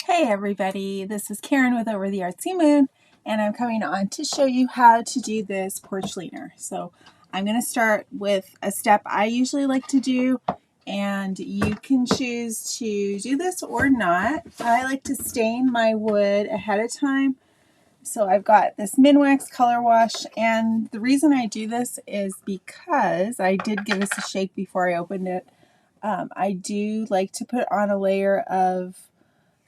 Hey everybody, this is Karen with Over the Artsy Moon, and I'm coming on to show you how to do this porch leaner. So I'm going to start with a step I usually like to do, and you can choose to do this or not. I like to stain my wood ahead of time. So I've got this Minwax color wash, and the reason I do this is because I did give this a shake before I opened it. I do like to put on a layer of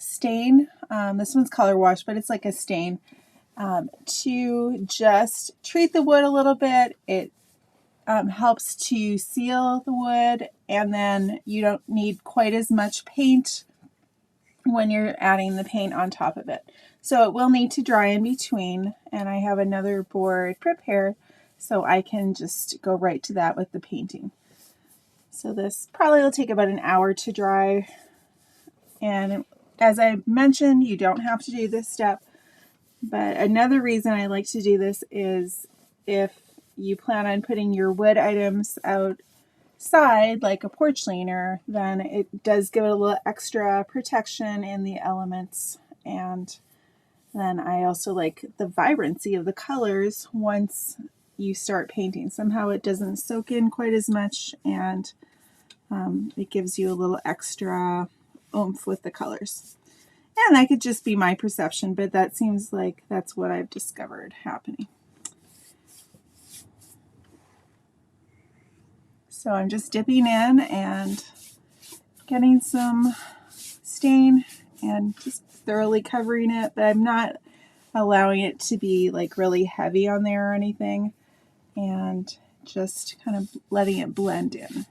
stain. This one's color wash, but it's like a stain to just treat the wood a little bit. It helps to seal the wood, and then you don't need quite as much paint when you're adding the paint on top of it. So it will need to dry in between, and I have another board prepared so I can just go right to that with the painting. So this probably will take about an hour to dry, and as I mentioned, you don't have to do this step, but another reason I like to do this is if you plan on putting your wood items outside, like a porch leaner, then it does give it a little extra protection in the elements. And then I also like the vibrancy of the colors once you start painting. Somehow it doesn't soak in quite as much, and it gives you a little extra oomph with the colors. And that could just be my perception, but that seems like that's what I've discovered happening. So I'm just dipping in and getting some stain and just thoroughly covering it, but I'm not allowing it to be like really heavy on there or anything, and just kind of letting it blend in.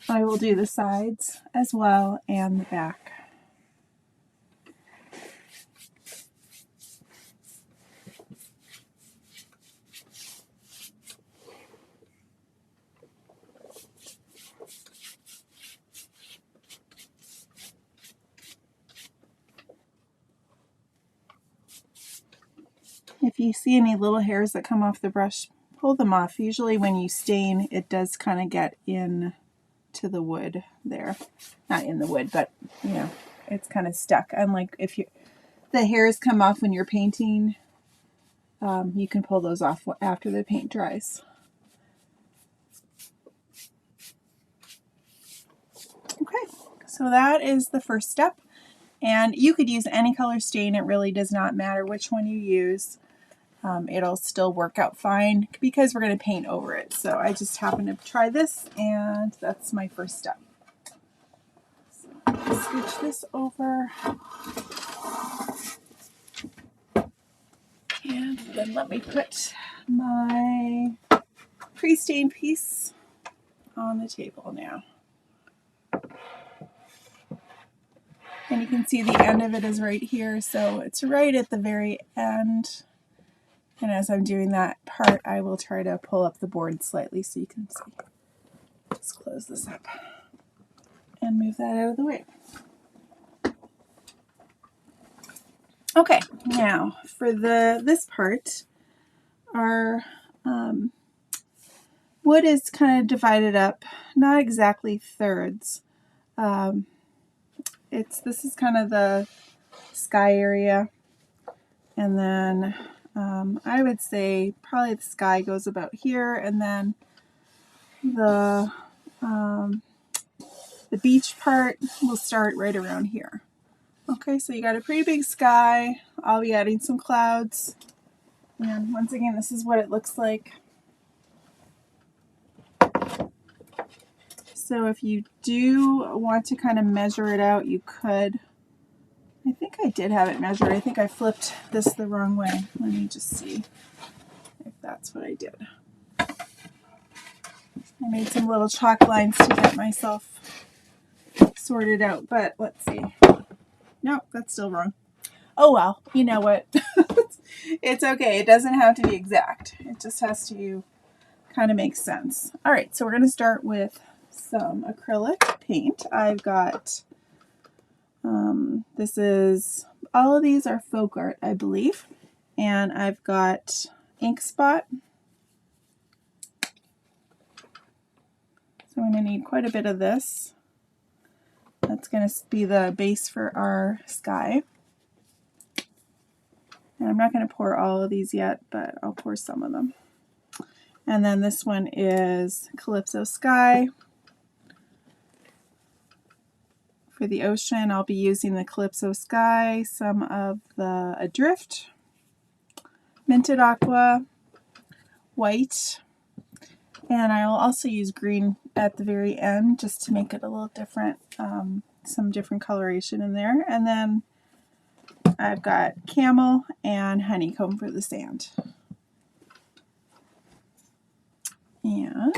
I will do the sides as well and the back. If you see any little hairs that come off the brush, pull them off. Usually when you stain, it does kind of get in to the wood there. Not in the wood, but you know, it's kind of stuck. Unlike if the hairs come off when you're painting, you can pull those off after the paint dries. Okay, so that is the first step. And you could use any color stain. It really does not matter which one you use. It'll still work out fine because we're going to paint over it. So I just happened to try this, and that's my first step. So I'll switch this over. And then let me put my pre-stained piece on the table now. And you can see the end of it is right here, so it's right at the very end. And as I'm doing that part, I will try to pull up the board slightly so you can see. Just close this up and move that out of the way. Okay, now for this part, our wood is kind of divided up, not exactly thirds. This is kind of the sky area, and then I would say probably the sky goes about here, and then the beach part will start right around here. Okay, so you got a pretty big sky. I'll be adding some clouds, and once again, this is what it looks like. So if you do want to kind of measure it out, you could. I think I did have it measured. I think I flipped this the wrong way. Let me just see if that's what I did. I made some little chalk lines to get myself sorted out, but let's see. Nope, that's still wrong. Oh well, you know what? It's okay. It doesn't have to be exact. It just has to kind of make sense. All right, so we're going to start with some acrylic paint. I've got This is, all of these are folk art, I believe. And I've got ink spot. So I'm going to need quite a bit of this. That's going to be the base for our sky. And I'm not going to pour all of these yet, but I'll pour some of them. And then this one is Calypso Sky. For the ocean, I'll be using the Calypso Sky, some of the Adrift, Minted Aqua, white, and I'll also use green at the very end just to make it a little different, some different coloration in there. And then I've got camel and honeycomb for the sand. And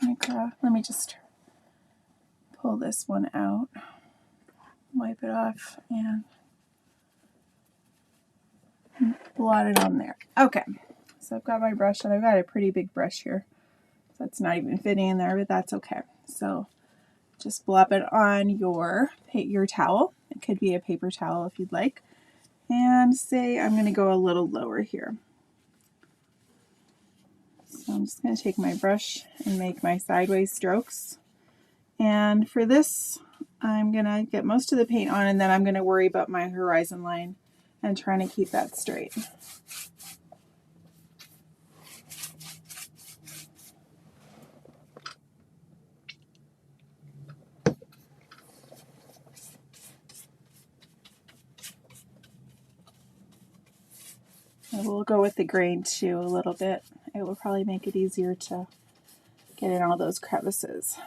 I'm gonna let me just pull this one out, wipe it off, and blot it on there. Okay, so I've got my brush, and I've got a pretty big brush here. That's not even fitting in there, but that's okay. So just blop it on your towel. It could be a paper towel if you'd like. And say I'm going to go a little lower here. So I'm just going to take my brush and make my sideways strokes. And for this, I'm going to get most of the paint on, and then I'm going to worry about my horizon line and trying to keep that straight. And we'll go with the grain too a little bit. It will probably make it easier to get in all those crevices.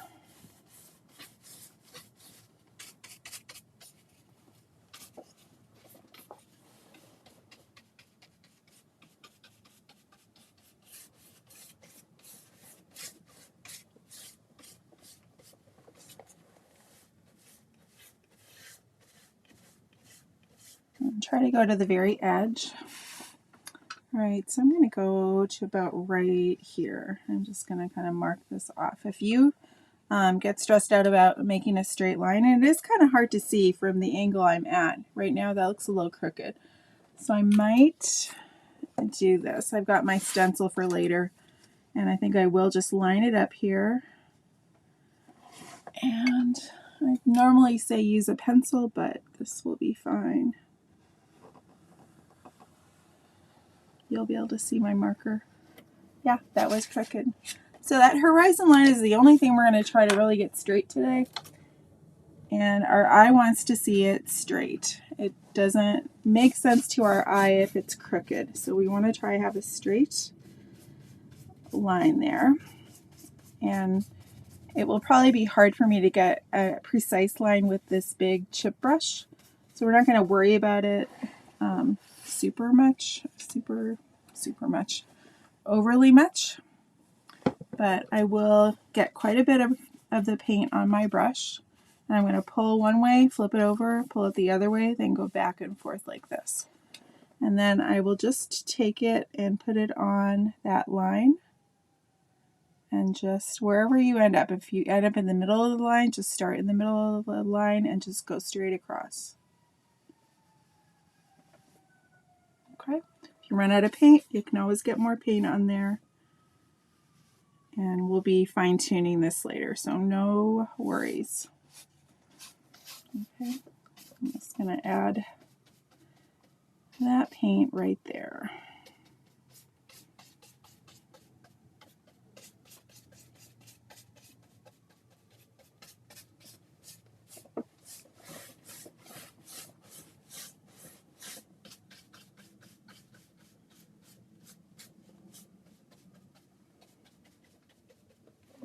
And try to go to the very edge. All right, so I'm going to go to about right here. I'm just going to kind of mark this off. If you get stressed out about making a straight line, and it is kind of hard to see from the angle I'm at. Right now that looks a little crooked. So I might do this. I've got my stencil for later, and I think I will just line it up here. And I normally say use a pencil, but this will be fine. You'll be able to see my marker. Yeah, that was crooked. So that horizon line is the only thing we're going to try to really get straight today. And our eye wants to see it straight. It doesn't make sense to our eye if it's crooked. So we want to try to have a straight line there. And it will probably be hard for me to get a precise line with this big chip brush. So we're not going to worry about it overly much. But I will get quite a bit of the paint on my brush. And I'm going to pull one way, flip it over, pull it the other way, then go back and forth like this. And then I will just take it and put it on that line. And just wherever you end up, if you end up in the middle of the line, just start in the middle of the line and just go straight across. Okay. If you run out of paint, you can always get more paint on there. And we'll be fine-tuning this later, so no worries. Okay, I'm just going to add that paint right there.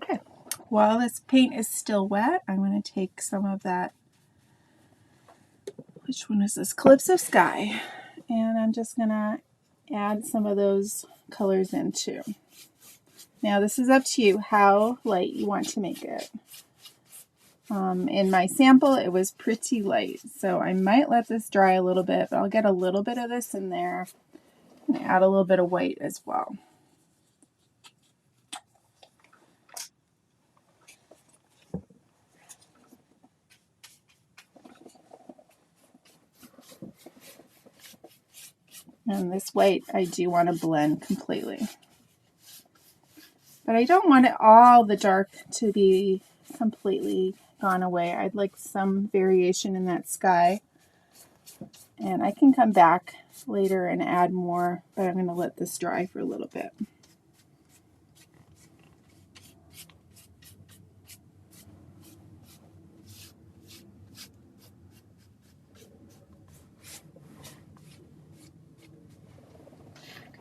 Okay, while this paint is still wet, I'm going to take some of that, which one is this? Calypso Sky. And I'm just going to add some of those colors in too. Now this is up to you how light you want to make it. In my sample it was pretty light, so I might let this dry a little bit, but I'll get a little bit of this in there and add a little bit of white as well. And this white I do want to blend completely. But I don't want it all the dark to be completely gone away. I'd like some variation in that sky. And I can come back later and add more, but I'm going to let this dry for a little bit.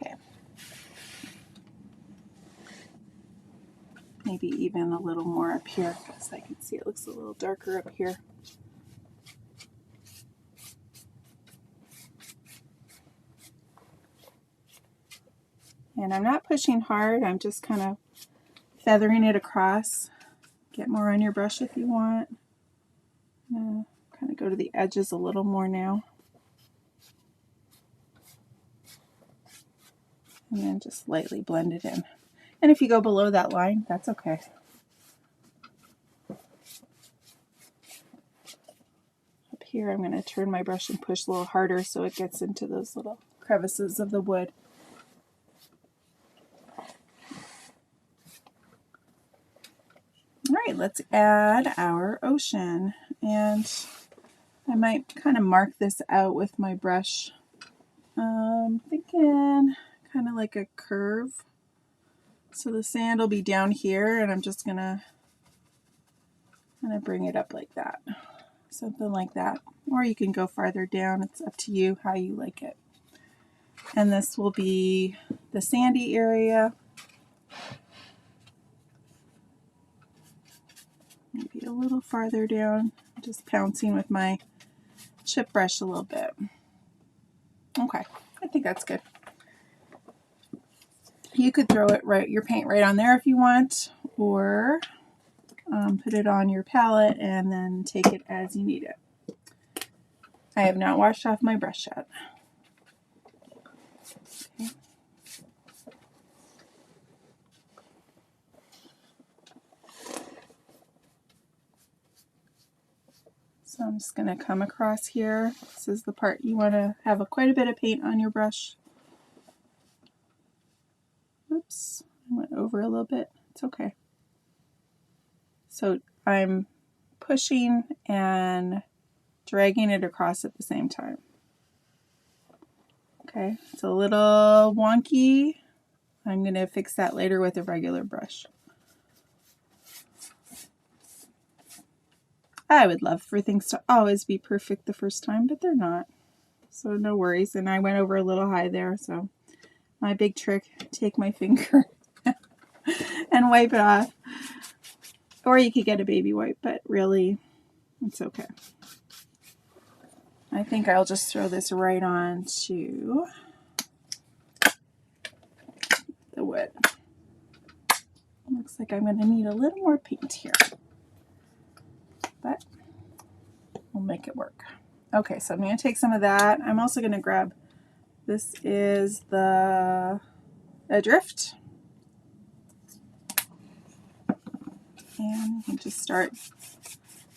Okay. Maybe even a little more up here because I can see it looks a little darker up here. And I'm not pushing hard, I'm just kind of feathering it across. Get more on your brush if you want. Kind of go to the edges a little more now. And then just lightly blend it in. And if you go below that line, that's okay. Up here, I'm going to turn my brush and push a little harder so it gets into those little crevices of the wood. All right, let's add our ocean. And I might kind of mark this out with my brush. I'm thinking kind of like a curve. So the sand will be down here, and I'm just gonna kind of bring it up like that. Something like that. Or you can go farther down. It's up to you how you like it. And this will be the sandy area. Maybe a little farther down. Just pouncing with my chip brush a little bit. Okay, I think that's good. You could throw it your paint right on there if you want, or put it on your palette and then take it as you need it. I have not washed off my brush yet. Okay. So I'm just going to come across here. This is the part you want to have quite a bit of paint on your brush. Oops, I went over a little bit. It's okay. So I'm pushing and dragging it across at the same time. Okay, it's a little wonky. I'm going to fix that later with a regular brush. I would love for things to always be perfect the first time, but they're not. So no worries. And I went over a little high there, so my big trick, take my finger and wipe it off. Or you could get a baby wipe, but really, it's okay. I think I'll just throw this right on to the wood. Looks like I'm going to need a little more paint here, but we'll make it work. Okay, so I'm going to take some of that. I'm also going to grab, this is the Adrift. And you can just start,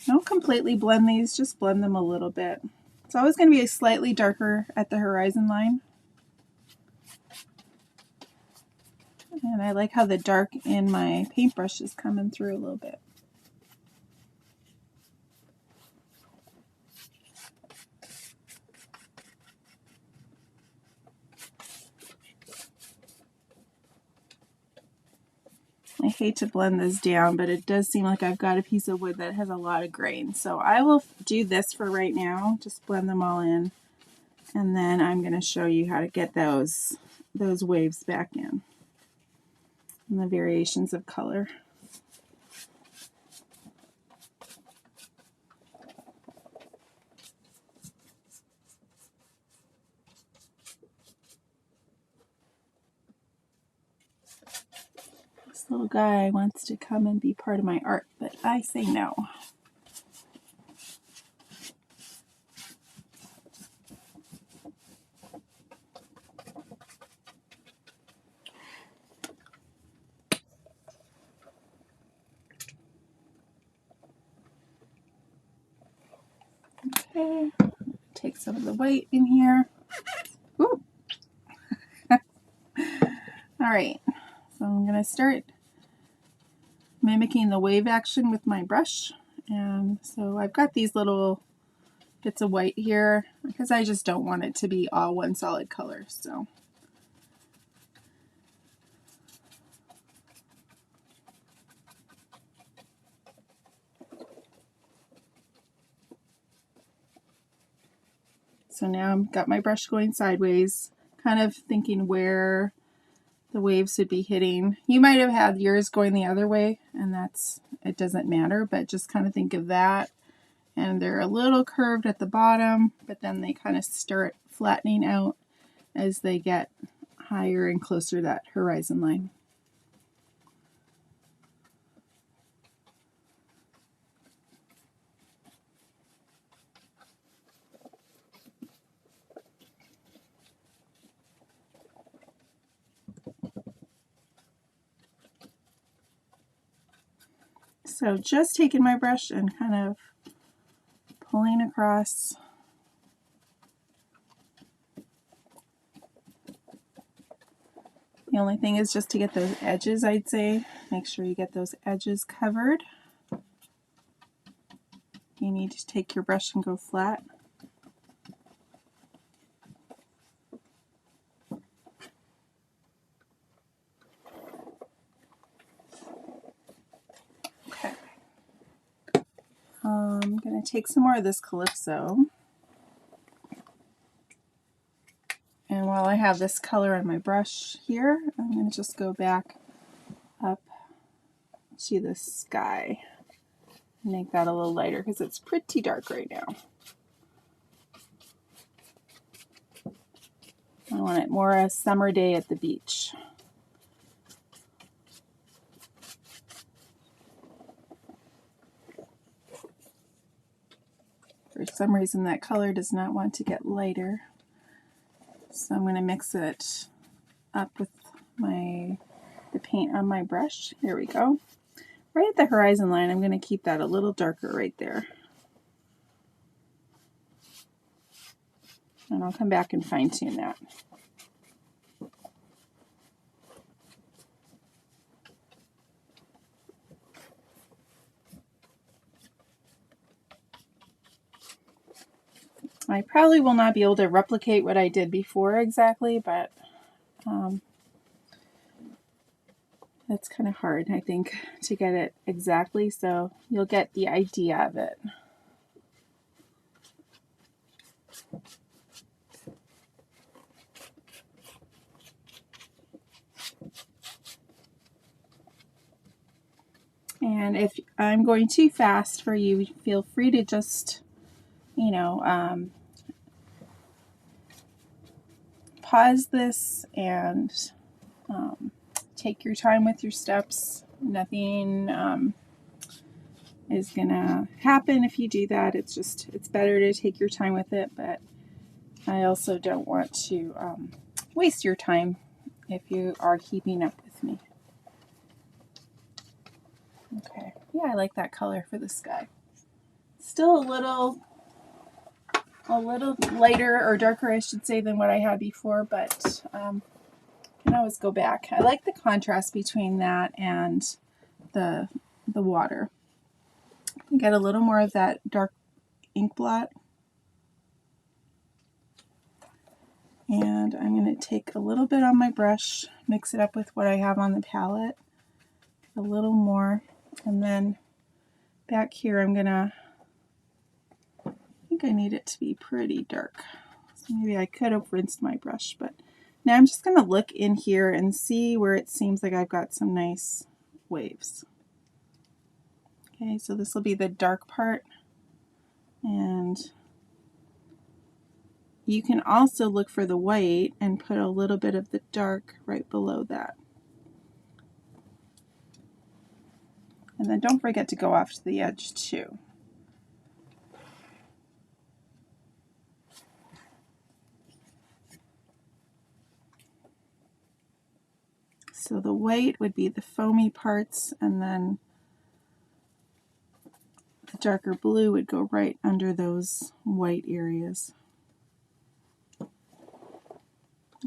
don't completely blend these, just blend them a little bit. It's always going to be slightly darker at the horizon line. And I like how the dark in my paintbrush is coming through a little bit. I hate to blend this down, but it does seem like I've got a piece of wood that has a lot of grain. So I will do this for right now, just blend them all in. And then I'm going to show you how to get those waves back in and the variations of color. This little guy wants to come and be part of my art, but I say no. Okay, take some of the white in here. Ooh, All right, so I'm going to start mimicking the wave action with my brush. And so I've got these little bits of white here because I just don't want it to be all one solid color. So now I've got my brush going sideways, kind of thinking where the waves would be hitting. You might have had yours going the other way, and it doesn't matter, but just kind of think of that. And they're a little curved at the bottom, but then they kind of start flattening out as they get higher and closer to that horizon line. So just taking my brush and kind of pulling across. The only thing is just to get those edges, I'd say. Make sure you get those edges covered. You need to take your brush and go flat. Okay. I'm going to take some more of this Calypso. And while I have this color on my brush here, I'm going to just go back up to the sky. Make that a little lighter because it's pretty dark right now. I want it more a summer day at the beach. For some reason that color does not want to get lighter. So I'm going to mix it up with the paint on my brush. Here we go. Right at the horizon line, I'm going to keep that a little darker right there. And I'll come back and fine tune that. I probably will not be able to replicate what I did before exactly, but it's kind of hard, I think, to get it exactly, so you'll get the idea of it. And if I'm going too fast for you, feel free to just, pause this and take your time with your steps. Nothing is gonna happen if you do that. It's better to take your time with it, but I also don't want to waste your time if you are keeping up with me. Okay, yeah, I like that color for the sky. Still a little lighter or darker, I should say, than what I had before, but I can always go back. I like the contrast between that and the water. Get a little more of that dark ink blot. And I'm going to take a little bit on my brush, mix it up with what I have on the palette, a little more, and then back here I think I need it to be pretty dark. So maybe I could have rinsed my brush, but now I'm just going to look in here and see where it seems like I've got some nice waves. Okay, so this will be the dark part, and you can also look for the white and put a little bit of the dark right below that. And then don't forget to go off to the edge too. So the white would be the foamy parts, and then the darker blue would go right under those white areas.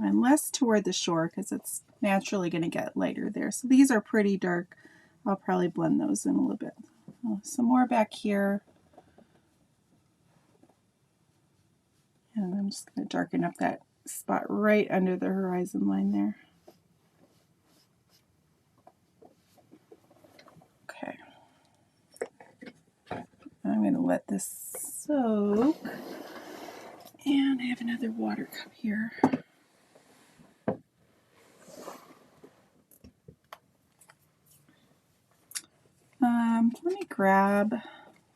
And less toward the shore because it's naturally going to get lighter there. So these are pretty dark. I'll probably blend those in a little bit. Some more back here. And I'm just going to darken up that spot right under the horizon line there. Okay. I'm going to let this soak. And I have another water cup here. Let me grab,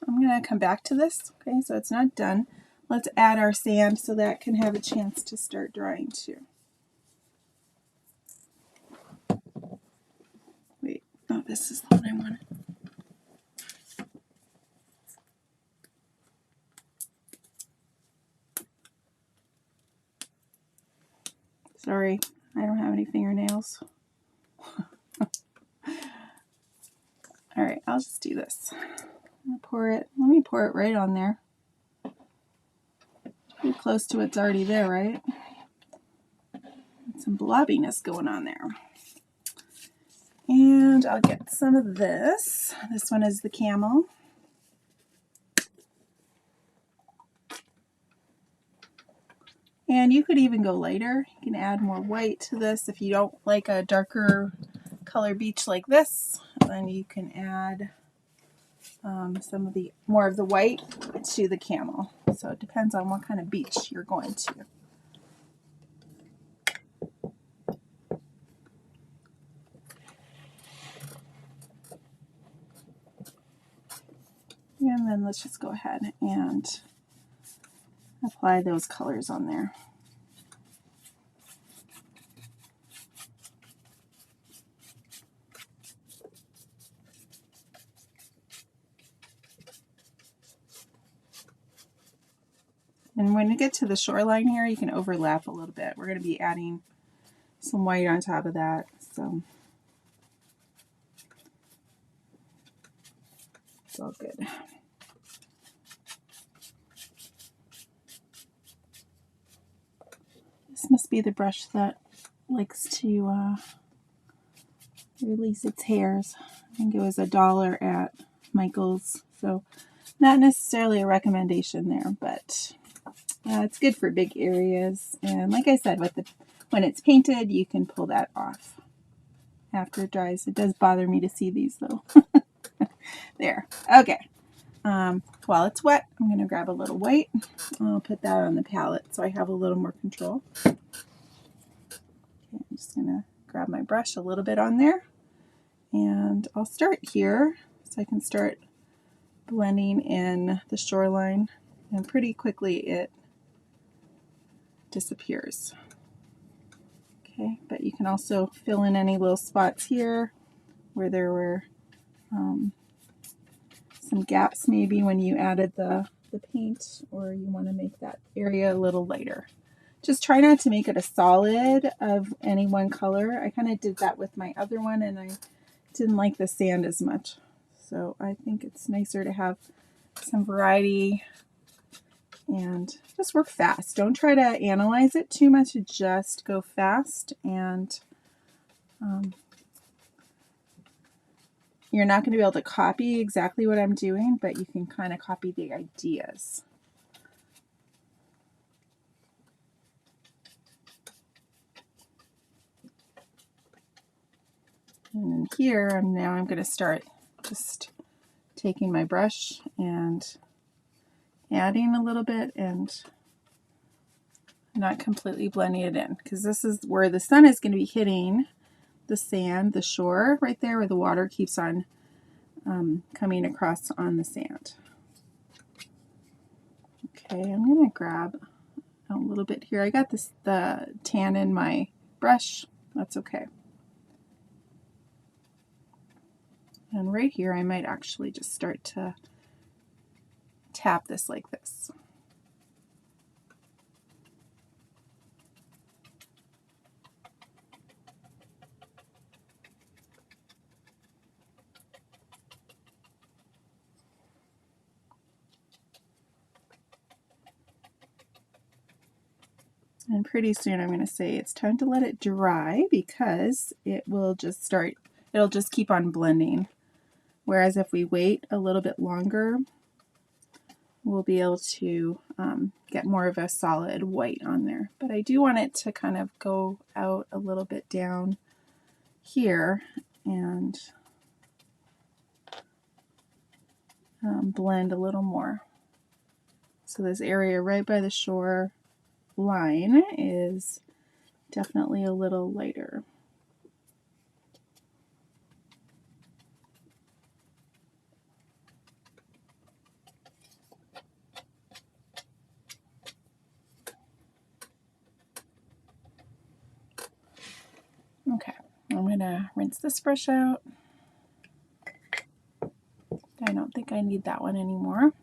I'm going to come back to this. Okay, so it's not done. Let's add our sand so that can have a chance to start drying too. Wait, oh, this is the one I wanted. Sorry, I don't have any fingernails. All right, I'll just do this. Let me pour it right on there. Pretty close to what's already there, right? Some blobbiness going on there. And I'll get some of this. This one is the camel. And you could even go lighter. You can add more white to this. If you don't like a darker color beach like this, then you can add some of the more of the white to the camel. So it depends on what kind of beach you're going to. And then let's just go ahead and apply those colors on there. And when you get to the shoreline here, you can overlap a little bit. We're going to be adding some white on top of that. So it's all good. This must be the brush that likes to release its hairs. I think it was $1 at Michael's. So not necessarily a recommendation there, but it's good for big areas. And like I said, when it's painted, you can pull that off after it dries. It does bother me to see these though. There. Okay. While it's wet, I'm going to grab a little white. I'll put that on the palette so I have a little more control. Okay, I'm just going to grab my brush a little bit on there. And I'll start here so I can start blending in the shoreline. And pretty quickly it disappears. Okay, but you can also fill in any little spots here where there were some gaps maybe when you added the paint, or you want to make that area a little lighter. Just try not to make it a solid of any one color. I kind of did that with my other one and I didn't like the sand as much. So I think it's nicer to have some variety and just work fast. Don't try to analyze it too much, just go fast. And you're not going to be able to copy exactly what I'm doing, but you can kind of copy the ideas. And then here, I'm going to start just taking my brush and adding a little bit and not completely blending it in, because this is where the sun is going to be hitting the sand, the shore right there where the water keeps on coming across on the sand. Okay, I'm going to grab a little bit here. I got the tan in my brush. That's okay. And right here, I might actually just start to tap this like this. And pretty soon I'm going to say it's time to let it dry because it will just start, it'll just keep on blending. Whereas if we wait a little bit longer, we'll be able to get more of a solid white on there. But I do want it to kind of go out a little bit down here and blend a little more. So this area right by the shore line is definitely a little lighter. Okay, I'm going to rinse this brush out. I don't think I need that one anymore.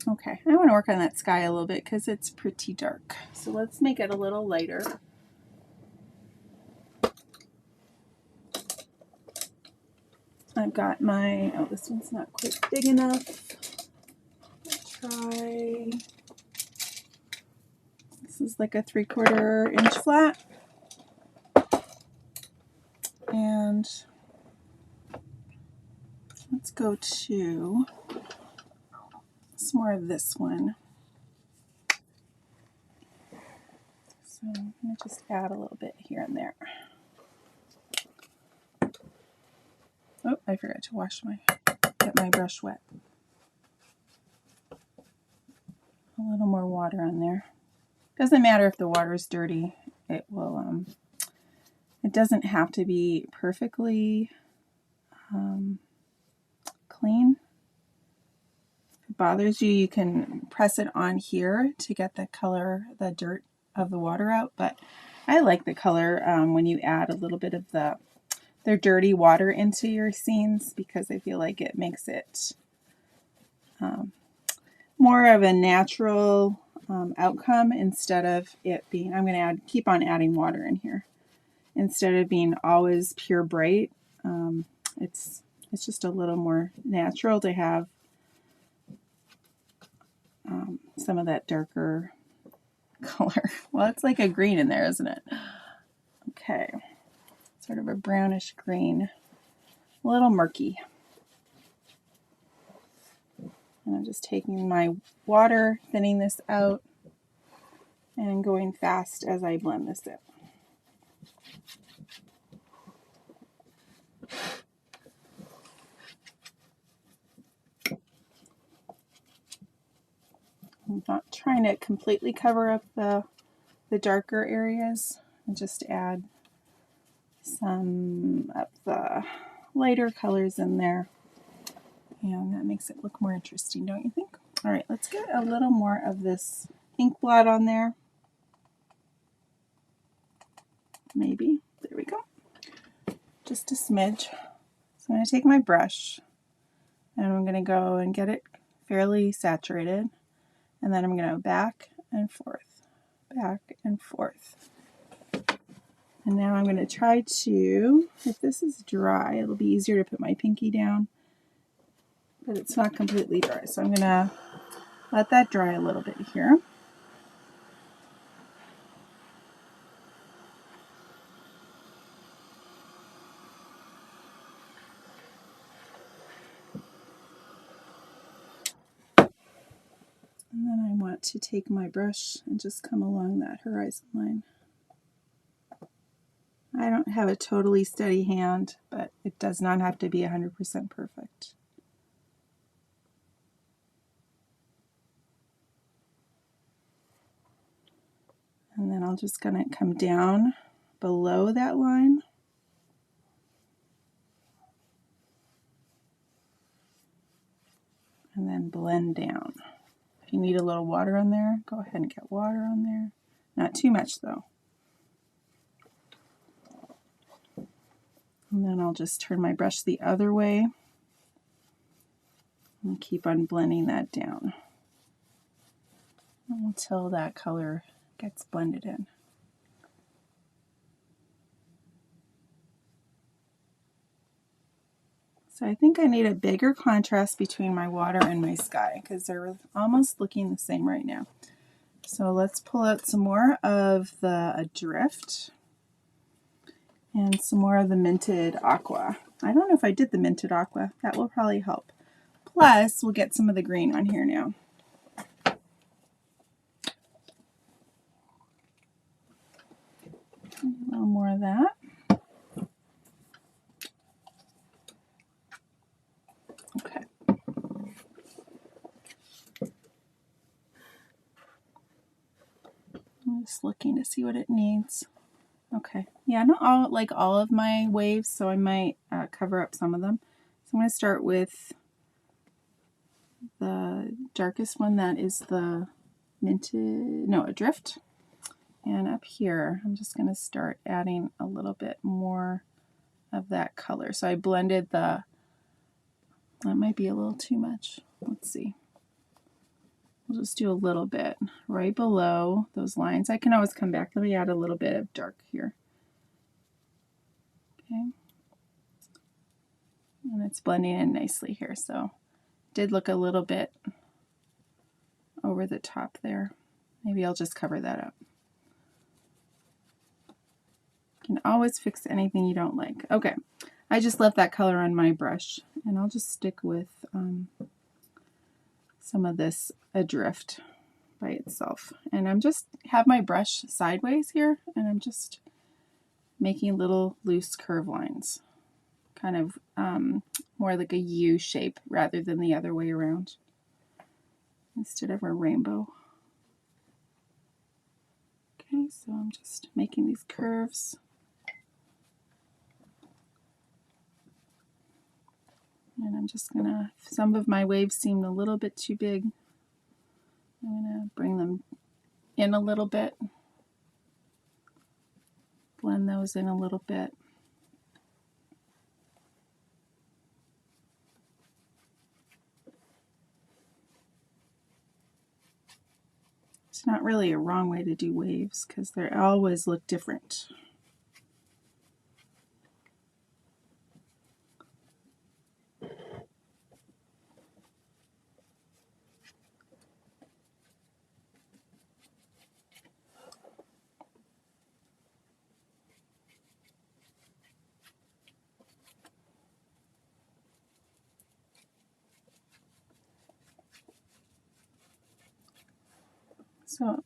Okay, I want to work on that sky a little bit because it's pretty dark. So let's make it a little lighter. I've got my, oh, this one's not quite big enough. Try, this is like a 3/4 inch flat. And let's go to some more of this one. So I'm going to just add a little bit here and there. Oh, I forgot to get my brush wet. A little more water on there. Doesn't matter if the water is dirty. It will, it doesn't have to be perfectly clean. If it bothers you, you can press it on here to get the color, the dirt of the water out. But I like the color when you add a little bit of the dirty water into your scenes because I feel like it makes it more of a natural outcome instead of it being, I'm going to keep on adding water in here. Instead of being always pure bright, it's just a little more natural to have some of that darker color. Well, it's like a green in there, isn't it? Okay, sort of a brownish green, a little murky. And I'm just taking my water, thinning this out, and going fast as I blend this in. I'm not trying to completely cover up the darker areas, and just add some of the lighter colors in there. And that makes it look more interesting, don't you think? All right, let's get a little more of this ink blot on there. Maybe. There we go. Just a smidge. So I'm going to take my brush and I'm going to go and get it fairly saturated. And then I'm going to go back and forth, back and forth. And now I'm going to try to, if this is dry, it'll be easier to put my pinky down. But it's not completely dry, so I'm going to let that dry a little bit here. And then I want to take my brush and just come along that horizon line. I don't have a totally steady hand, but it does not have to be 100% perfect. And then I'm just going to come down below that line. And then blend down. If you need a little water on there, go ahead and get water on there. Not too much though. And then I'll just turn my brush the other way and keep on blending that down until that color gets blended in. So I think I need a bigger contrast between my water and my sky because they're almost looking the same right now. So let's pull out some more of the Adrift and some more of the Minted Aqua. I don't know if I did the Minted Aqua. That will probably help. Plus, we'll get some of the green on here now. A little more of that. Okay. I'm just looking to see what it needs. Okay. Yeah, not all, like all of my waves, so I might cover up some of them. So I'm going to start with the darkest one, that is the Adrift. And up here, I'm just going to start adding a little bit more of that color. So I blended that might be a little too much. Let's see. We'll just do a little bit right below those lines. I can always come back. Let me add a little bit of dark here. Okay. And it's blending in nicely here. So it did look a little bit over the top there. Maybe I'll just cover that up. You can always fix anything you don't like. Okay, I just left that color on my brush, and I'll just stick with some of this Adrift by itself. And I'm just have my brush sideways here, and I'm just making little loose curve lines, kind of more like a U shape rather than the other way around, instead of a rainbow. Okay, so I'm just making these curves. And I'm just gonna, some of my waves seem a little bit too big. I'm gonna bring them in a little bit, blend those in a little bit. It's not really a wrong way to do waves because they always look different. So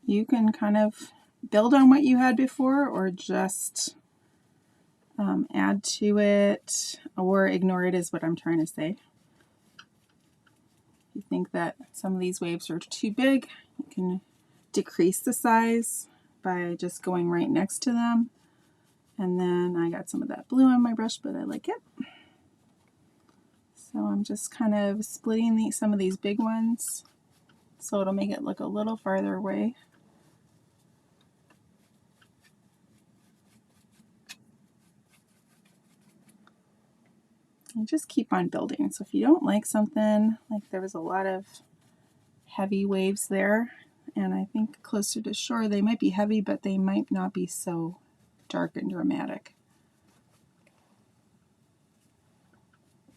you can kind of build on what you had before, or just add to it, or ignore it, is what I'm trying to say. If you think that some of these waves are too big, you can decrease the size by just going right next to them. And then I got some of that blue on my brush, but I like it. So I'm just kind of splitting some of these big ones so it'll make it look a little farther away. And just keep on building. So if you don't like something, like there was a lot of heavy waves there, and I think closer to shore they might be heavy, but they might not be so dark and dramatic.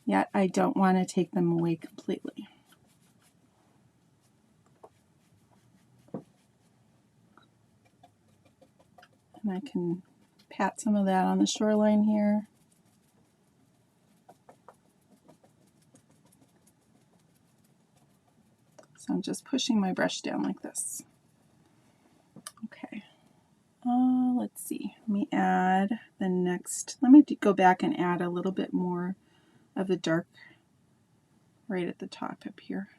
Yet I don't want to take them away completely. And I can pat some of that on the shoreline here. So I'm just pushing my brush down like this. Okay. Let's see. Let me add the next. Let me go back and add a little bit more of the dark right at the top up here.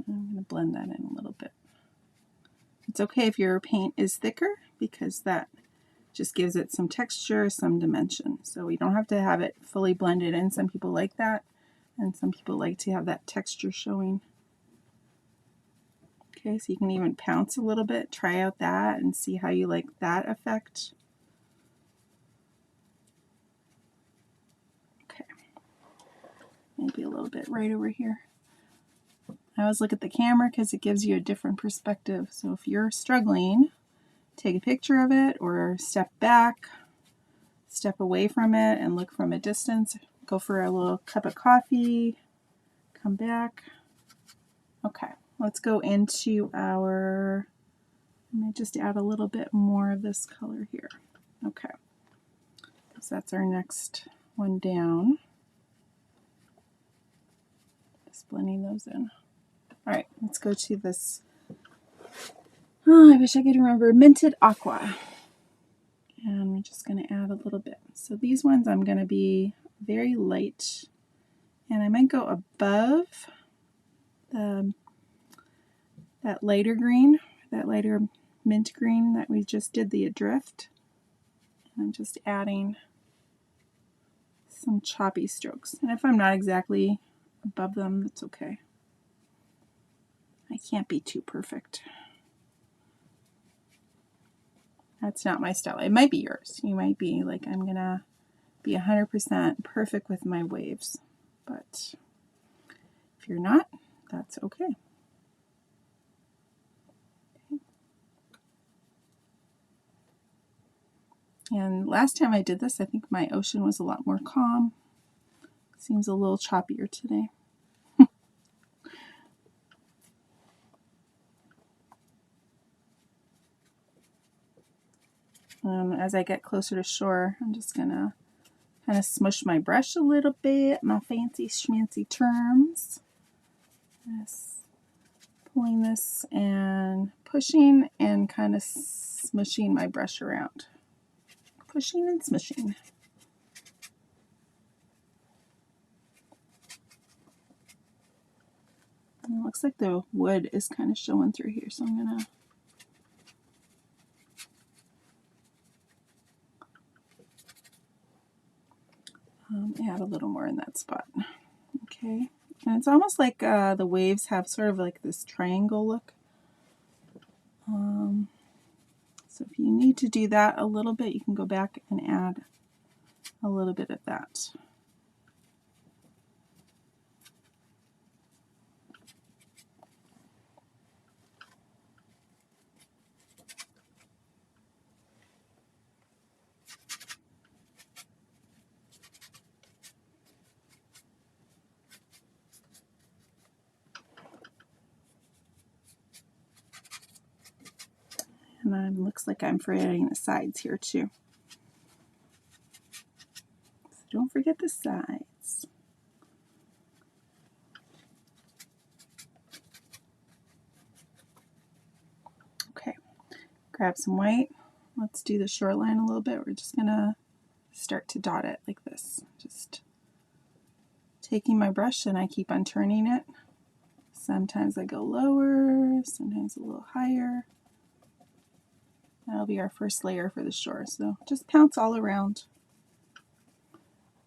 I'm going to blend that in a little bit. It's okay if your paint is thicker because that just gives it some texture, some dimension. So we don't have to have it fully blended in. Some people like that, and some people like to have that texture showing. Okay, so you can even pounce a little bit, try out that and see how you like that effect. Okay, maybe a little bit right over here. I always look at the camera because it gives you a different perspective. So if you're struggling, take a picture of it or step back, step away from it and look from a distance. Go for a little cup of coffee, come back. Okay, let's go into our, I'm going to just add a little bit more of this color here. Okay, so that's our next one down. Just blending those in. All right, let's go to this, oh, I wish I could remember, Minted Aqua. And I'm just going to add a little bit. So these ones I'm going to be very light, and I might go above that lighter green, that lighter mint green that we just did the adrift. And I'm just adding some choppy strokes. And if I'm not exactly above them, that's okay. I can't be too perfect. That's not my style. It might be yours. You might be like, I'm going to be 100% perfect with my waves. But if you're not, that's okay. And last time I did this, I think my ocean was a lot more calm. Seems a little choppier today. As I get closer to shore, I'm just going to kind of smush my brush a little bit, my fancy schmancy terms. Just pulling this and pushing and kind of smushing my brush around. Pushing and smushing. And it looks like the wood is kind of showing through here, so I'm going to add a little more in that spot. Okay, and it's almost like the waves have sort of like this triangle look. So if you need to do that a little bit, you can go back and add a little bit of that. And then looks like I'm forgetting the sides here too. So don't forget the sides. Okay, grab some white. Let's do the shoreline a little bit. We're just gonna start to dot it like this. Just taking my brush and I keep on turning it. Sometimes I go lower, sometimes a little higher. That'll be our first layer for the shore. So just pounce all around.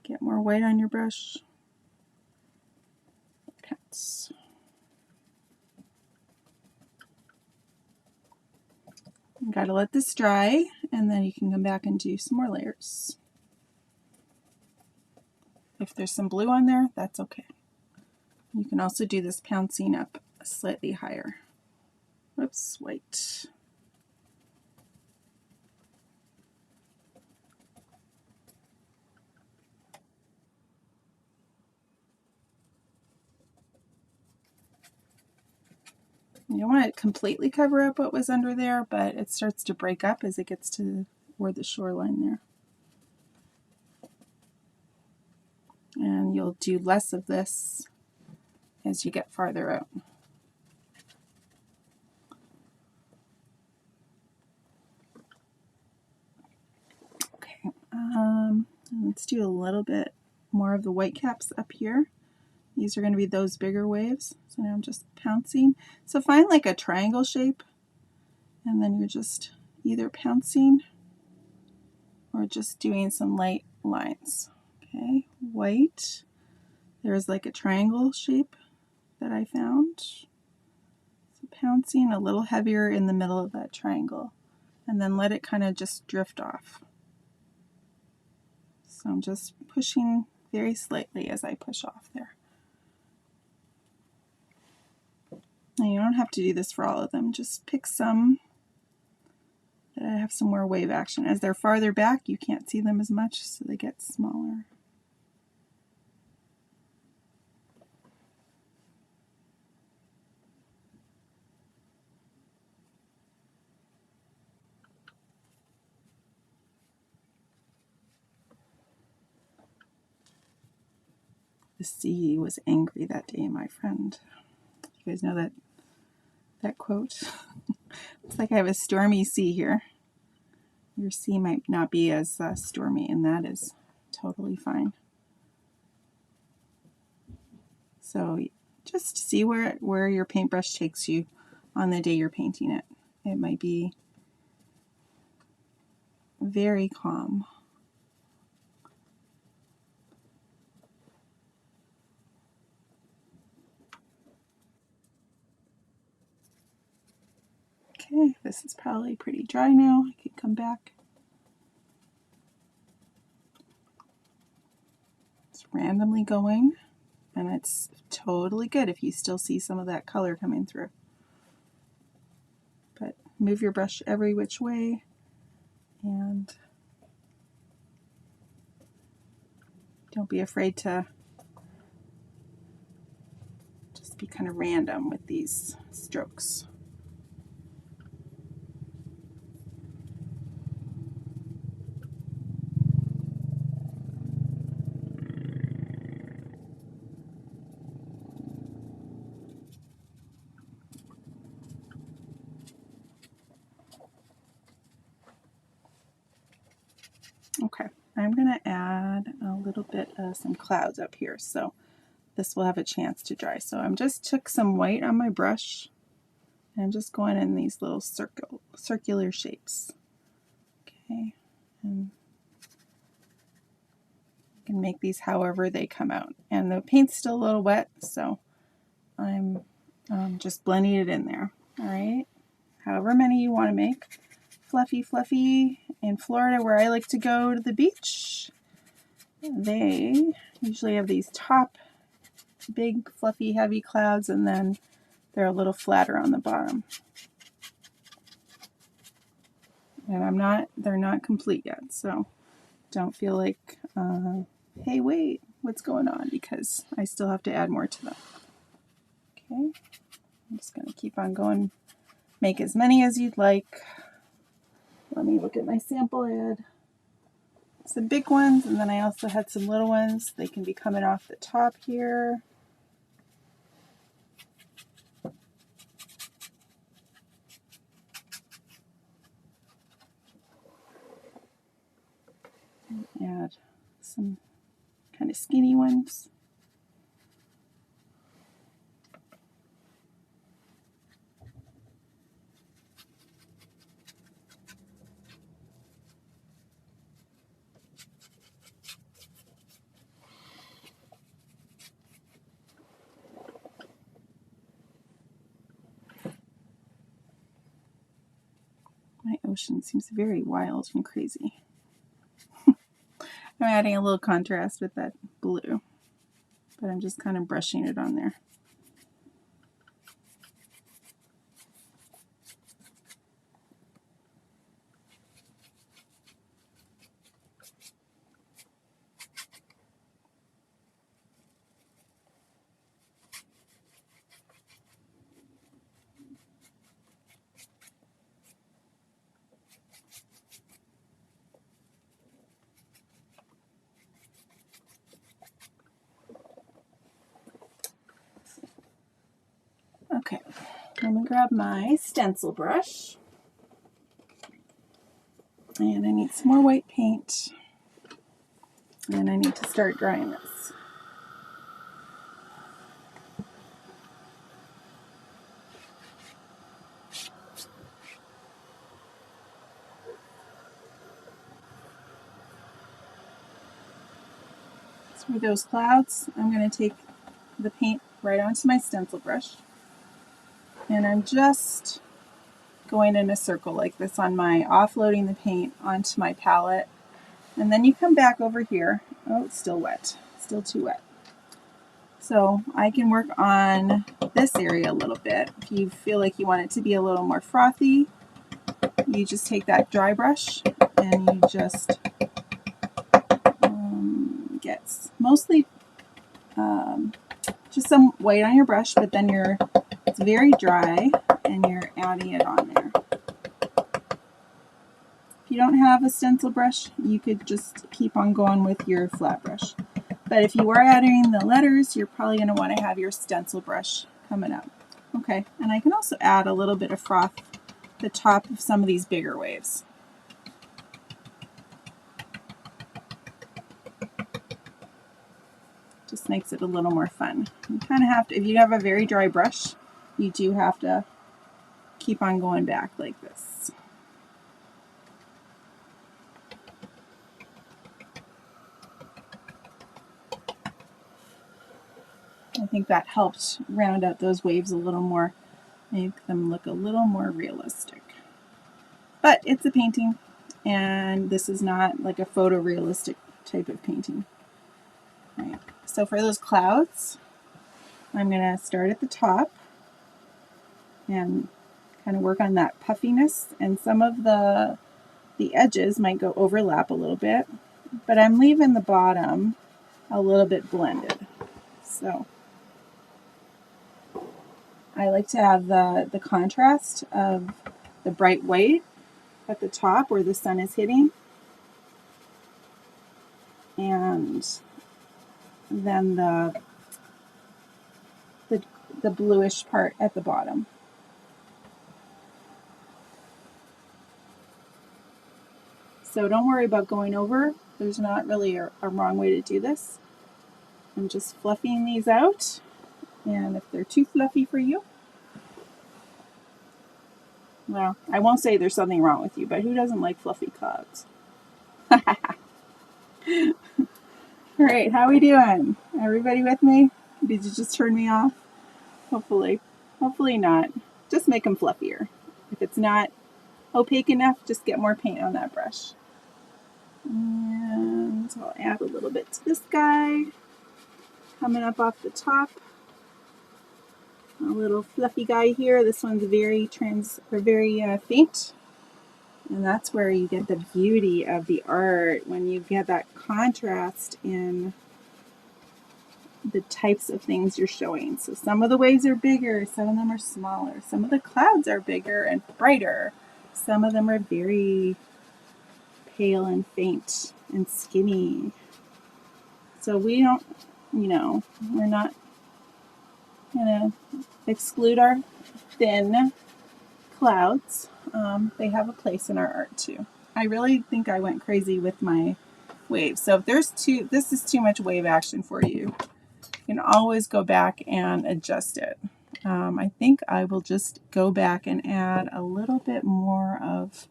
Get more white on your brush. Pounce. You gotta let this dry, and then you can come back and do some more layers. If there's some blue on there, that's okay. You can also do this pouncing up slightly higher. Whoops, white. You don't want to completely cover up what was under there, but it starts to break up as it gets to where the shoreline there. And you'll do less of this as you get farther out. Okay, let's do a little bit more of the white caps up here. These are going to be those bigger waves. So now I'm just pouncing. So find like a triangle shape, and then you're just either pouncing or just doing some light lines. Okay, white. There's like a triangle shape that I found. So pouncing a little heavier in the middle of that triangle, and then let it kind of just drift off. So I'm just pushing very slightly as I push off there. Now you don't have to do this for all of them. Just pick some that have some more wave action. As they're farther back, you can't see them as much, so they get smaller. The sea was angry that day, my friend. You guys know that quote? Looks like I have a stormy sea here. Your sea might not be as stormy, and that is totally fine. So just see where your paintbrush takes you on the day you're painting it. It might be very calm. Okay, this is probably pretty dry now. I can come back. It's randomly going, and it's totally good if you still see some of that color coming through. But move your brush every which way, and don't be afraid to just be kind of random with these strokes. Okay, I'm going to add a little bit of some clouds up here, so this will have a chance to dry. So I'm just took some white on my brush, and I'm just going in these little circular shapes. Okay, and you can make these however they come out. And the paint's still a little wet, so I'm just blending it in there. All right, however many you want to make. Fluffy, fluffy. In Florida, where I like to go to the beach, they usually have these top big, fluffy, heavy clouds, and then they're a little flatter on the bottom. And they're not complete yet, so don't feel like, hey, wait, what's going on? Because I still have to add more to them. Okay, I'm just going to keep on going. Make as many as you'd like. Let me look at my sample. I had some big ones, and then I also had some little ones. They can be coming off the top here. Add some kind of skinny ones. My ocean seems very wild and crazy. I'm adding a little contrast with that blue, but I'm just kind of brushing it on there. Okay, I'm going to grab my stencil brush, and I need some more white paint, and I need to start drying this. For those clouds, I'm going to take the paint right onto my stencil brush, and I'm just going in a circle like this on my, offloading the paint onto my palette, and then you come back over here. Oh, it's still wet, still too wet. So I can work on this area a little bit. If you feel like you want it to be a little more frothy, you just take that dry brush and you just get mostly just some white on your brush, but then it's very dry and you're adding it on there. If you don't have a stencil brush, you could just keep on going with your flat brush. But if you are adding the letters, you're probably going to want to have your stencil brush coming up. Okay, and I can also add a little bit of froth at the top of some of these bigger waves. Just makes it a little more fun. You kind of have to, if you have a very dry brush, you do have to keep on going back like this. I think that helped round out those waves a little more, make them look a little more realistic. But it's a painting, and this is not like a photorealistic type of painting. Right. So for those clouds, I'm going to start at the top and kind of work on that puffiness, and some of the edges might go overlap a little bit, but I'm leaving the bottom a little bit blended. So I like to have the contrast of the bright white at the top where the sun is hitting, and then the bluish part at the bottom. So don't worry about going over. There's not really a wrong way to do this. I'm just fluffing these out, and if they're too fluffy for you, well, I won't say there's something wrong with you, but who doesn't like fluffy clouds? All right, how are we doing? Everybody with me? Did you just turn me off? Hopefully not. Just make them fluffier. If it's not opaque enough, just get more paint on that brush. And I'll add a little bit to this guy. Coming up off the top. A little fluffy guy here. This one's very faint. And that's where you get the beauty of the art, when you get that contrast in the types of things you're showing. So some of the waves are bigger, some of them are smaller. Some of the clouds are bigger and brighter. Some of them are very pale and faint and skinny. So we don't, we're not going to exclude our thin clouds. They have a place in our art too. I really think I went crazy with my waves. So if this is too much wave action for you, you can always go back and adjust it. I think I will just go back and add a little bit more of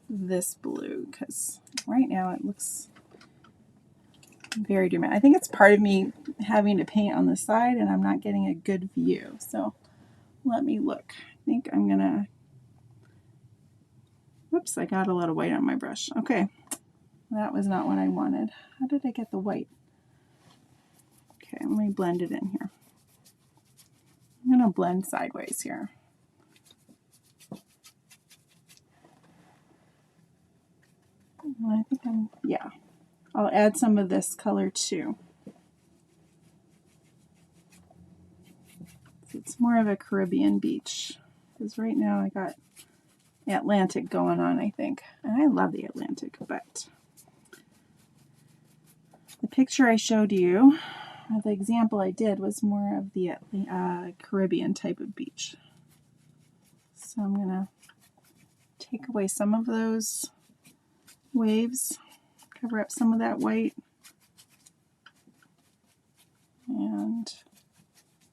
this blue, because right now it looks very dramatic. I think it's part of me having to paint on the side and I'm not getting a good view. So let me look. I think I'm gonna, whoops, I got a lot of white on my brush. Okay, that was not what I wanted. How did I get the white? Okay, let me blend it in here. I'm gonna blend sideways here. I think yeah. I'll add some of this color too. It's more of a Caribbean beach, because right now I got Atlantic going on, I think. And I love the Atlantic, but the picture I showed you, or the example I did, was more of the Caribbean type of beach. So I'm going to take away some of those waves, cover up some of that white, and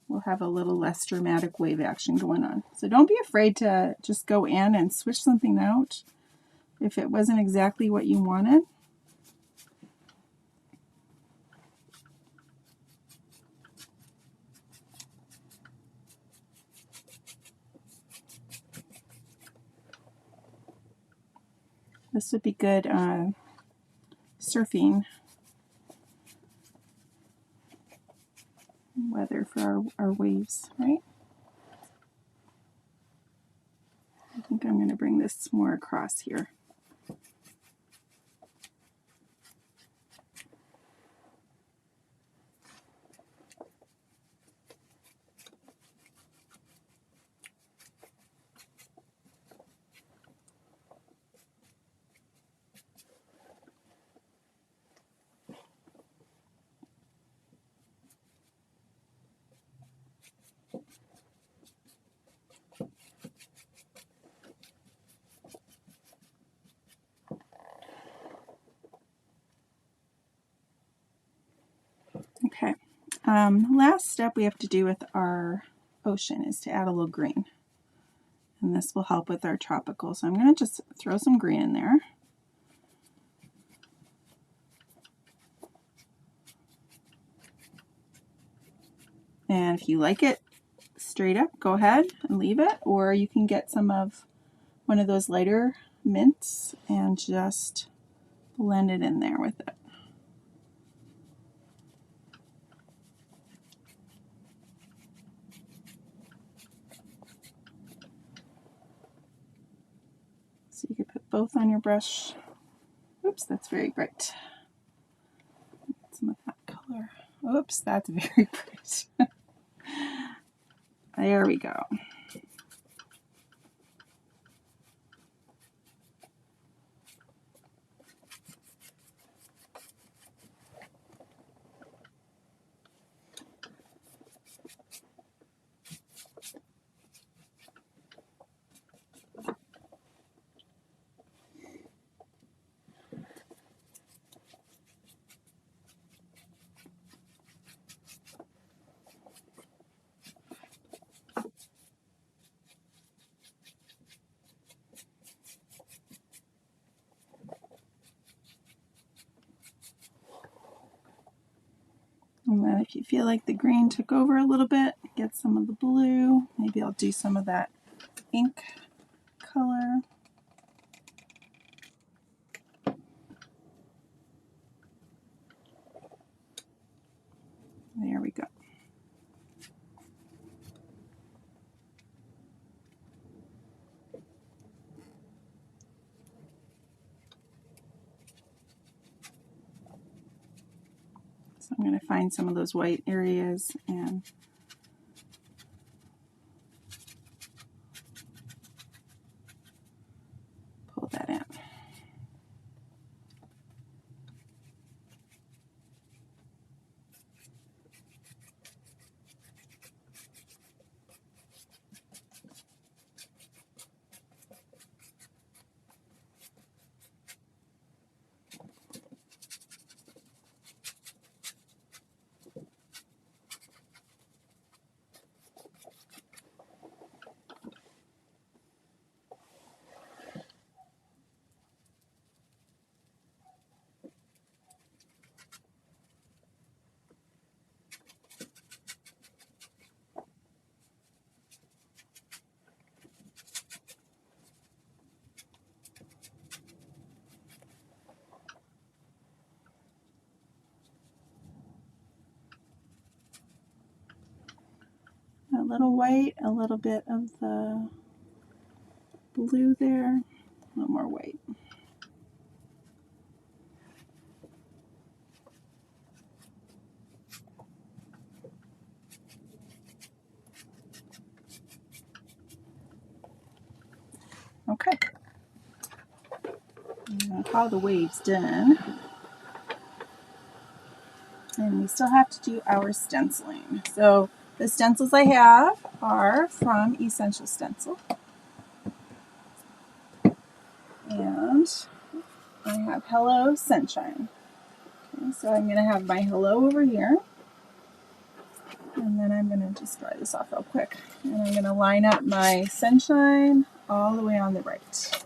we'll have a little less dramatic wave action going on. So don't be afraid to just go in and switch something out if it wasn't exactly what you wanted. This would be good surfing. weather for our waves, right? I think I'm going to bring this more across here. Okay, last step we have to do with our ocean is to add a little green. And this will help with our tropical. So I'm going to just throw some green in there. And if you like it straight up, go ahead and leave it. Or you can get some of one of those lighter mints and just blend it in there with it. So you can put both on your brush. Oops, that's very bright. Some of that color. Oops, that's very bright. There we go. And then if you feel like the green took over a little bit, get some of the blue. Maybe I'll do some of that ink color. There we go. So I'm going to find some of those white areas and pull that in. A little white, a little bit of the blue there, a little more white. Okay. All the waves done. And we still have to do our stenciling. So the stencils I have are from Essential Stencil. And I have Hello Sunshine. Okay, so I'm going to have my hello over here. And then I'm going to just dry this off real quick. And I'm going to line up my sunshine all the way on the right.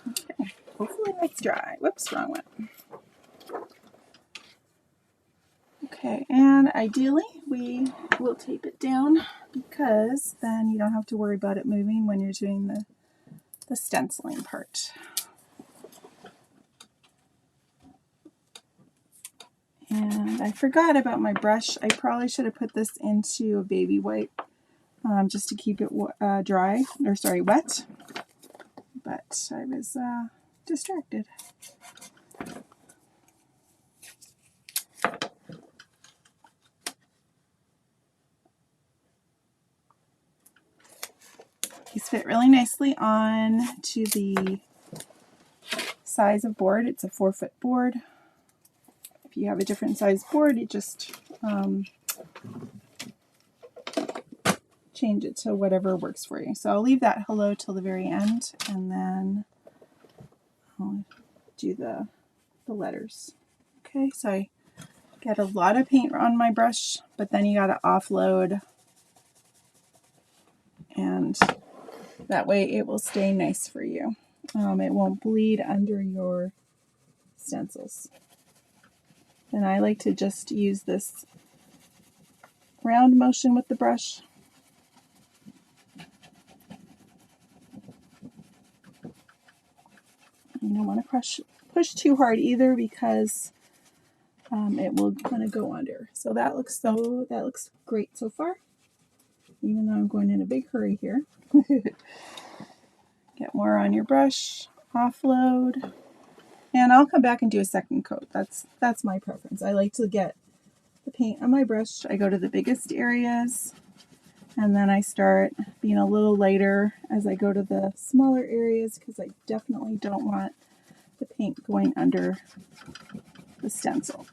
Okay, hopefully that's dry. Whoops, wrong one. Okay, and ideally we will tape it down because then you don't have to worry about it moving when you're doing the stenciling part. And I forgot about my brush. I probably should have put this into a baby wipe just to keep it wet, but I was distracted. These fit really nicely on to the size of board. It's a 4-foot board. If you have a different size board, you just change it to whatever works for you. So I'll leave that hello till the very end, and then I'll do the letters. Okay, so I get a lot of paint on my brush, but then you got to offload, and that way it will stay nice for you. It won't bleed under your stencils. And I like to just use this round motion with the brush. You don't want to push too hard either, because it will kind of go under. So that looks great so far, even though I'm going in a big hurry here. Get more on your brush, offload, and I'll come back and do a second coat. That's my preference. I like to get the paint on my brush. I go to the biggest areas, and then I start being a little lighter as I go to the smaller areas, because I definitely don't want the paint going under the stencil.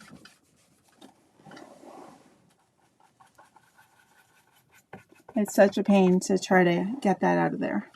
It's such a pain to try to get that out of there.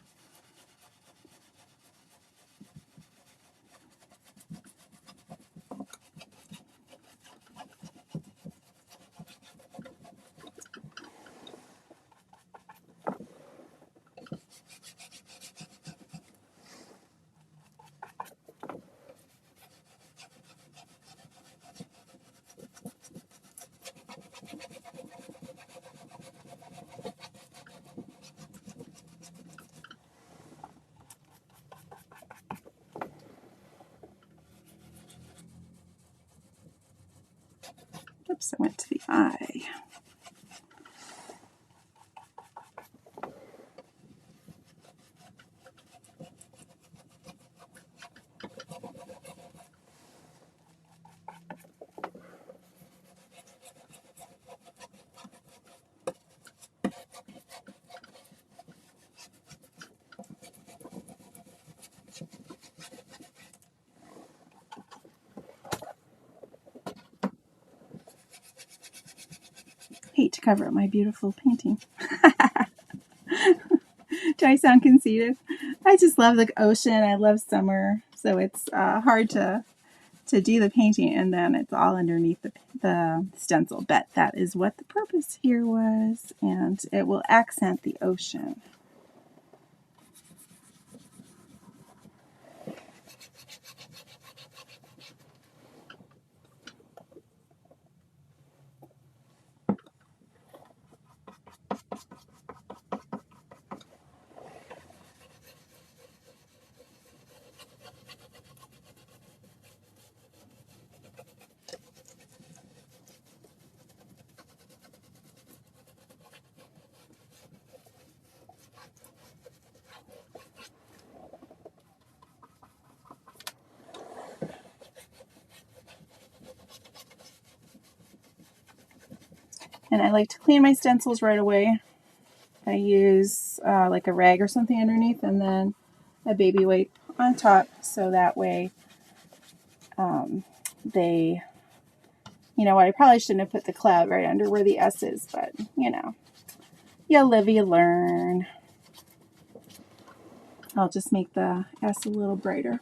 Oops, I went to the eye. Hate to cover up my beautiful painting. Do I sound conceited? I just love the ocean. I love summer, so it's hard to do the painting, and then it's all underneath the stencil. But that is what the purpose here was, and it will accent the ocean. And I like to clean my stencils right away. I use like a rag or something underneath, and then a baby wipe on top, so that way they, you know what, I probably shouldn't have put the cloud right under where the S is, but you know, you live, you learn. I'll just make the S a little brighter.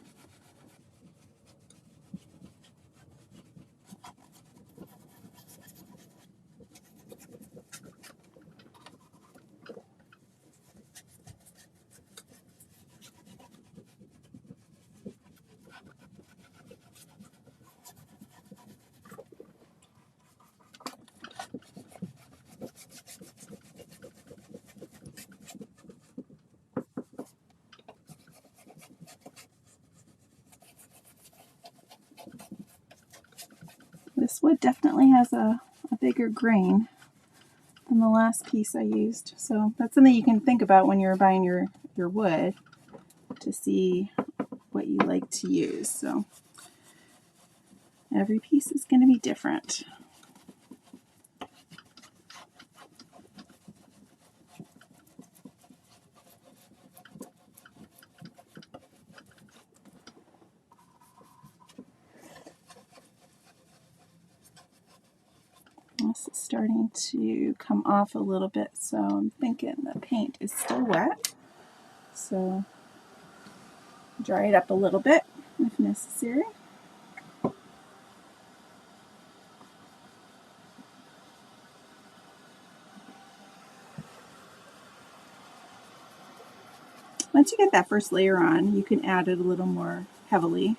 This wood definitely has a bigger grain than the last piece I used. So that's something you can think about when you're buying your wood, to see what you like to use. So every piece is going to be different. This is starting to come off a little bit, so I'm thinking the paint is still wet. So dry it up a little bit if necessary. Once you get that first layer on, you can add it a little more heavily.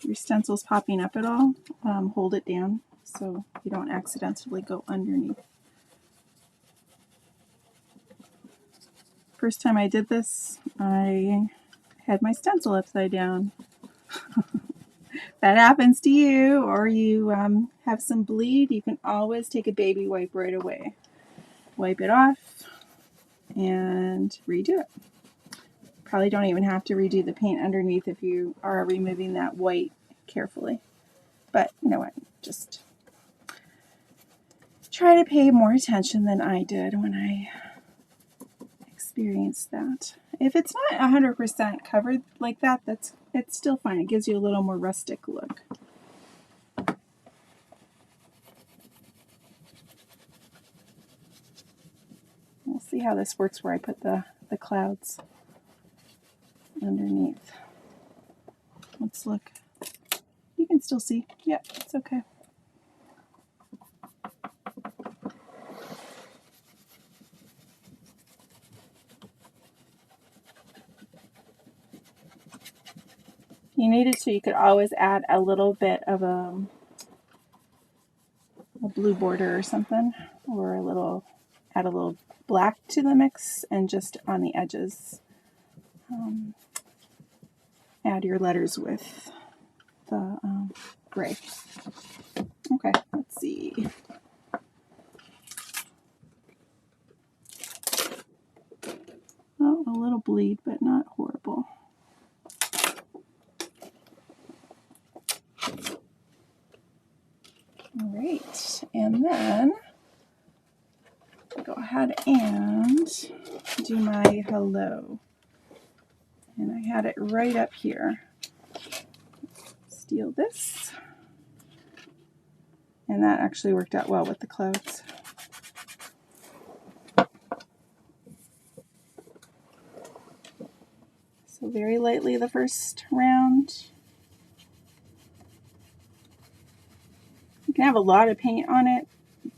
Your stencil's popping up at all, hold it down so you don't accidentally go underneath. First time I did this, I had my stencil upside down. That happens to you, or you have some bleed, you can always take a baby wipe right away. Wipe it off and redo it. Probably don't even have to redo the paint underneath if you are removing that white carefully. But you know what, just try to pay more attention than I did when I experienced that. If it's not 100% covered like that, it's still fine. It gives you a little more rustic look. We'll see how this works where I put the clouds underneath. Let's look. You can still see. Yep, it's okay. If you needed to, you could always add a little bit of a blue border or something, or add a little black to the mix, and just on the edges add your letters with the gray. Okay, let's see. Oh, a little bleed, but not horrible. All right, and then I'll go ahead and do my hello. And I had it right up here. Steal this. And that actually worked out well with the clouds. So very lightly the first round. You can have a lot of paint on it,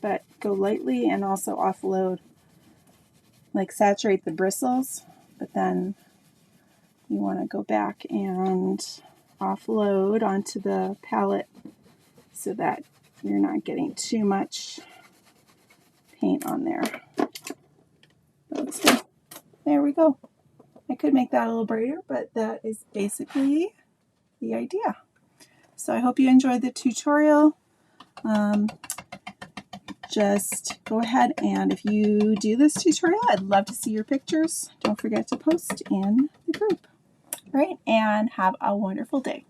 but go lightly, and also offload, like saturate the bristles, but then you want to go back and offload onto the palette so that you're not getting too much paint on there. So there we go. I could make that a little brighter, but that is basically the idea. So I hope you enjoyed the tutorial. Just go ahead, and if you do this tutorial, I'd love to see your pictures. Don't forget to post in the group. All right, and have a wonderful day.